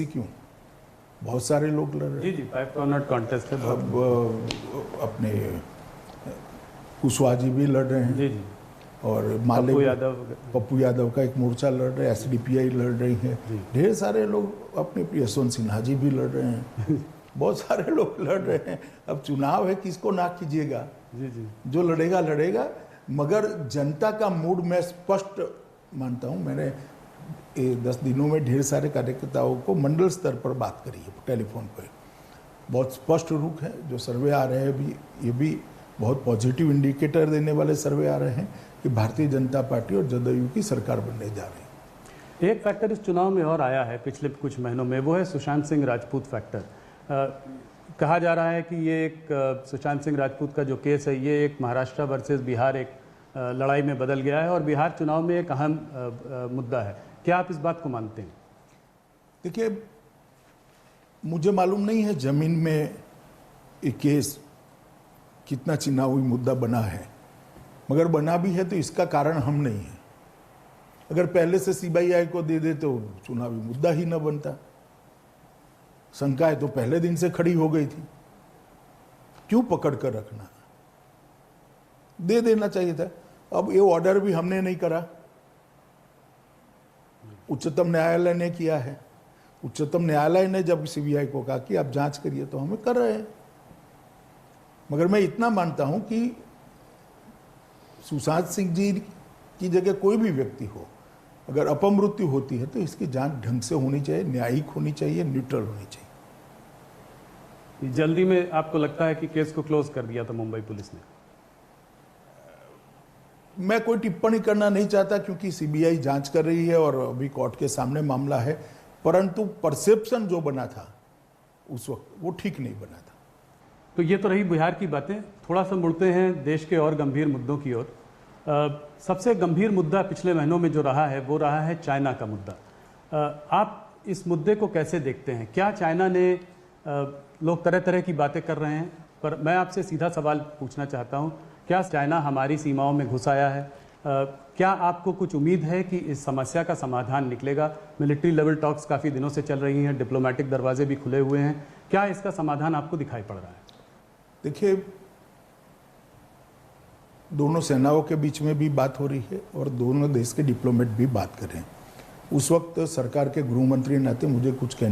क्यों? बहुत सारे लोग लड़ रहे हैं। जी 5 कॉर्नर कॉन्टेस्ट है। अब अपने कुशवाहा जी भी लड़ रहे हैं। जी और पप्पू यादव का एक मोर्चा लड़ रहे हैं, एसडीपीआई लड़ रही है। ढेर सारे लोग अपने यशवंत सिन्हा जी भी लड़ रहे हैं। बहुत सारे लोग लड़ रहे हैं। अब चुनाव है, किसको ना कीजिएगा। जी जो लड़ेगा लड़ेगा, मगर जनता का मूड मैं स्पष्ट मानता हूँ। मैंने 10 दिनों में ढेर सारे कार्यकर्ताओं को मंडल स्तर पर बात करी है टेलीफोन पर। बहुत स्पष्ट रुख है। जो सर्वे आ रहे हैं भी, ये भी बहुत पॉजिटिव इंडिकेटर देने वाले सर्वे आ रहे हैं कि भारतीय जनता पार्टी और जदयू की सरकार बनने जा रही है। एक फैक्टर इस चुनाव में और आया है पिछले कुछ महीनों में, वो है सुशांत सिंह राजपूत फैक्टर। कहा जा रहा है कि ये एक सुशांत सिंह राजपूत का जो केस है, ये एक महाराष्ट्र वर्सेस बिहार एक लड़ाई में बदल गया है और बिहार चुनाव में एक अहम मुद्दा है। क्या आप इस बात को मानते हैं? देखिए, मुझे मालूम नहीं है जमीन में ये केस कितना चुनावी मुद्दा बना है, मगर बना भी है तो इसका कारण हम नहीं है। अगर पहले से सीबीआई को दे दे तो चुनावी मुद्दा ही न बनता। शंकाएं तो पहले दिन से खड़ी हो गई थी। क्यों पकड़ कर रखना? दे देना चाहिए था। अब ये ऑर्डर भी हमने नहीं करा, उच्चतम न्यायालय ने किया है। उच्चतम न्यायालय ने जब सीबीआई को कहा कि आप जांच करिए तो हमें कर रहे हैं। मगर मैं इतना मानता हूं कि सुशांत सिंह जी की जगह कोई भी व्यक्ति हो, अगर अपमृत्यु होती है तो इसकी जांच ढंग से होनी चाहिए, न्यायिक होनी चाहिए, न्यूट्रल होनी चाहिए। जल्दी में आपको लगता है कि केस को क्लोज कर दिया था मुंबई पुलिस ने? मैं कोई टिप्पणी करना नहीं चाहता क्योंकि सीबीआई जांच कर रही है और अभी कोर्ट के सामने मामला है। परंतु परसेप्शन जो बना था उस वक्त, वो ठीक नहीं बना था। तो ये तो रही बिहार की बातें। थोड़ा सा मुड़ते हैं देश के और गंभीर मुद्दों की ओर। सबसे गंभीर मुद्दा पिछले महीनों में जो रहा है वो रहा है चाइना का मुद्दा। आप इस मुद्दे को कैसे देखते हैं? क्या चाइना ने, लोग तरह तरह की बातें कर रहे हैं, पर मैं आपसे सीधा सवाल पूछना चाहता हूं, क्या चाइना हमारी सीमाओं में घुस आया है? क्या आपको कुछ उम्मीद है कि इस समस्या का समाधान निकलेगा? मिलिट्री लेवल टॉक्स काफ़ी दिनों से चल रही हैं, डिप्लोमेटिक दरवाजे भी खुले हुए हैं। क्या इसका समाधान आपको दिखाई पड़ रहा है? देखिए, दोनों सेनाओं के बीच में भी बात हो रही है और दोनों देश के डिप्लोमेट भी बात कर रहे हैं। उस वक्त सरकार के गृह मंत्री नाते मुझे कुछ कहना